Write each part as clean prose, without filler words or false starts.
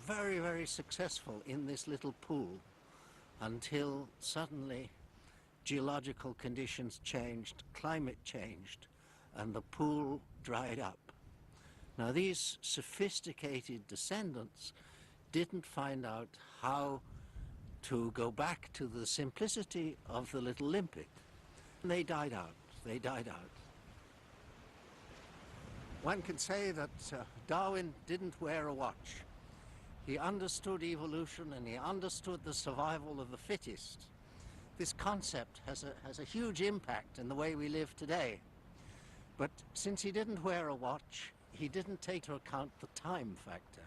very, very successful in this little pool until suddenly geological conditions changed, climate changed, and the pool dried up. Now, these sophisticated descendants didn't find out how to go back to the simplicity of the little limpet. And they died out. They died out. One can say that Darwin didn't wear a watch. He understood evolution and he understood the survival of the fittest. This concept has a huge impact in the way we live today. But since he didn't wear a watch, he didn't take into account the time factor.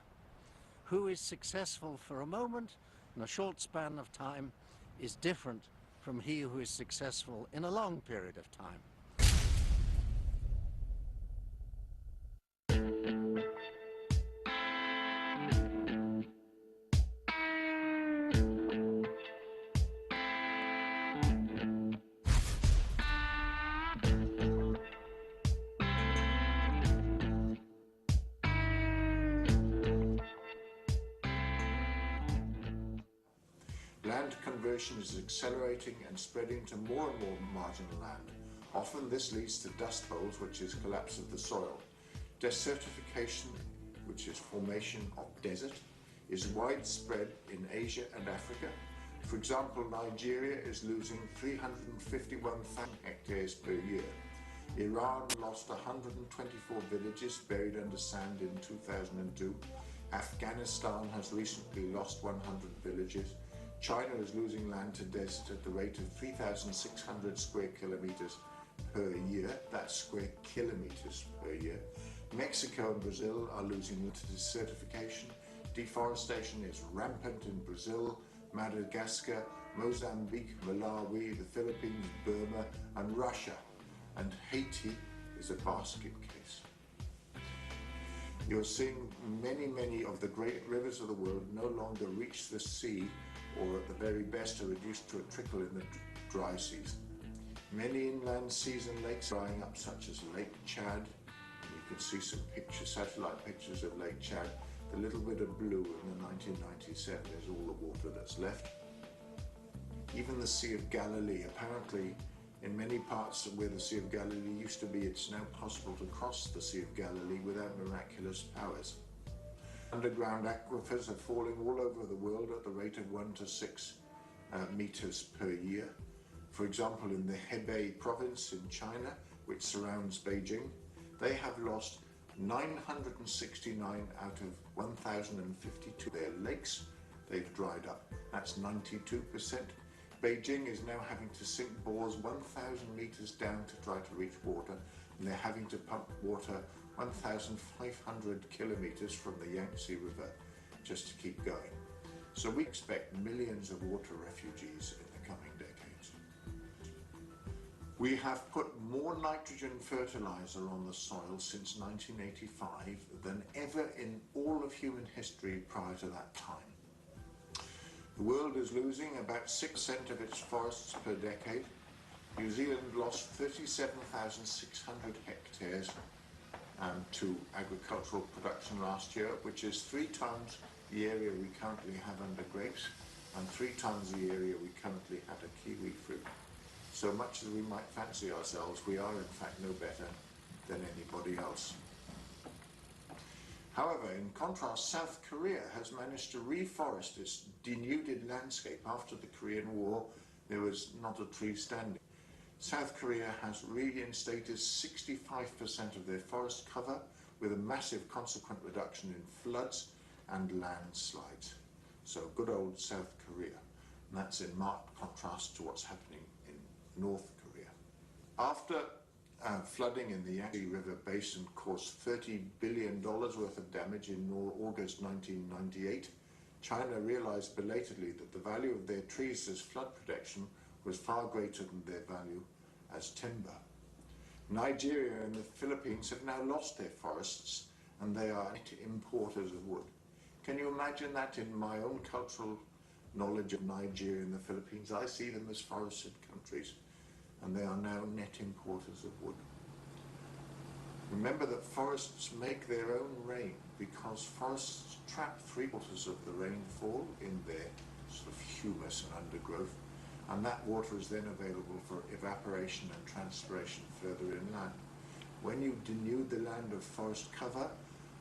Who is successful for a moment in a short span of time is different from he who is successful in a long period of time. Land conversion is accelerating and spreading to more and more marginal land. Often this leads to dust bowls, which is collapse of the soil. Desertification, which is formation of desert, is widespread in Asia and Africa. For example, Nigeria is losing 351,000 hectares per year. Iran lost 124 villages buried under sand in 2002. Afghanistan has recently lost 100 villages. China is losing land to desert at the rate of 3,600 square kilometers per year. That's square kilometers per year. Mexico and Brazil are losing land to desertification. Deforestation is rampant in Brazil, Madagascar, Mozambique, Malawi, the Philippines, Burma, and Russia. And Haiti is a basket case. You're seeing many of the great rivers of the world no longer reach the sea, or at the very best are reduced to a trickle in the dry season. Many inland seas and lakes are drying up, such as Lake Chad. You can see some pictures, satellite pictures of Lake Chad. The little bit of blue in the 1997 is all the water that's left. Even the Sea of Galilee, apparently in many parts of where the Sea of Galilee used to be, it's now possible to cross the Sea of Galilee without miraculous powers. Underground aquifers are falling all over the world at the rate of 1 to 6 meters per year. For example, in the Hebei province in China, which surrounds Beijing, they have lost 969 out of 1,052 their lakes. They've dried up. That's 92%. Beijing is now having to sink bores 1,000 meters down to try to reach water, and they're having to pump water 1,500 kilometers from the Yangtze River just to keep going. So we expect millions of water refugees in the coming decades. We have put more nitrogen fertilizer on the soil since 1985 than ever in all of human history prior to that time. The world is losing about 6% of its forests per decade. New Zealand lost 37,600 hectares to agricultural production last year, which is 3 times the area we currently have under grapes and 3 times the area we currently have of kiwi fruit. So much as we might fancy ourselves, we are in fact no better than anybody else. However, in contrast, South Korea has managed to reforest its denuded landscape. After the Korean War, there was not a tree standing. South Korea has reinstated 65% of their forest cover, with a massive consequent reduction in floods and landslides. So good old South Korea. And that's in marked contrast to what's happening in North Korea. After flooding in the Yangtze River Basin caused $30 billion worth of damage in August 1998, China realized belatedly that the value of their trees as flood protection was far greater than their value as timber. Nigeria and the Philippines have now lost their forests, and they are net importers of wood. Can you imagine that? In my own cultural knowledge of Nigeria and the Philippines, I see them as forested countries, and they are now net importers of wood. Remember that forests make their own rain because forests trap 3/4 of the rainfall in their sort of humus and undergrowth, and that water is then available for evaporation and transpiration further inland. When you denude the land of forest cover,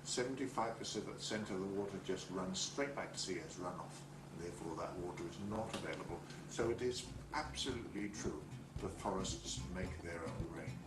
75% of the water just runs straight back to sea as runoff, and therefore that water is not available. So it is absolutely true the forests make their own rain.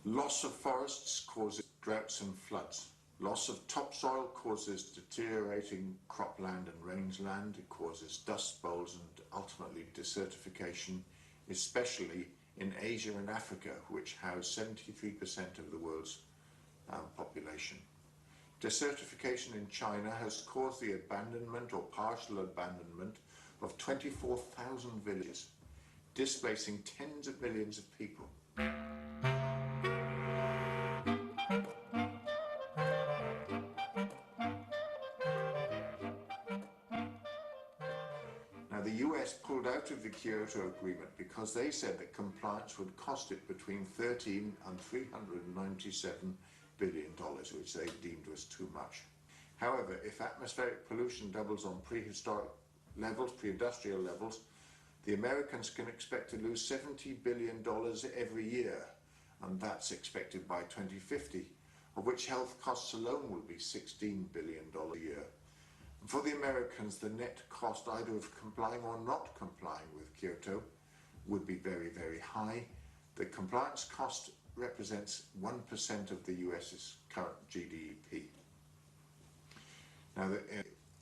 Loss of forests causes droughts and floods. Loss of topsoil causes deteriorating cropland and rangeland. It causes dust bowls and ultimately desertification, especially in Asia and Africa, which house 73% of the world's population. Desertification in China has caused the abandonment or partial abandonment of 24,000 villages, displacing tens of millions of people. Now, the US pulled out of the Kyoto Agreement because they said that compliance would cost it between $13 and $397 billion, which they deemed was too much. However, if atmospheric pollution doubles on prehistoric levels, pre-industrial levels, the Americans can expect to lose $70 billion every year, and that's expected by 2050, of which health costs alone will be $16 billion a year. For the Americans, the net cost either of complying or not complying with Kyoto would be very, very high. The compliance cost represents 1% of the US's current GDP. Now,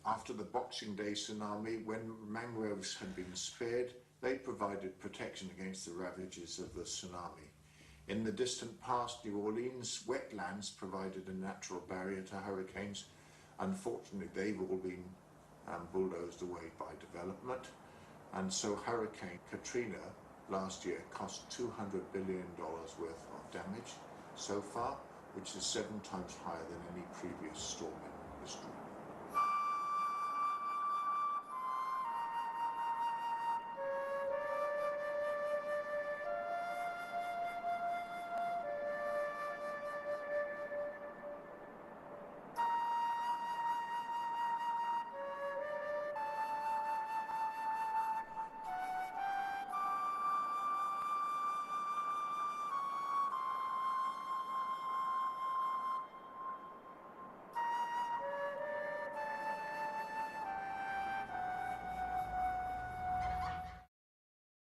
after the Boxing Day tsunami, when mangroves had been spared, they provided protection against the ravages of the tsunami. In the distant past, New Orleans wetlands provided a natural barrier to hurricanes. Unfortunately, they've all been bulldozed away by development, and so Hurricane Katrina last year cost $200 billion worth of damage so far, which is 7 times higher than any previous storm in history.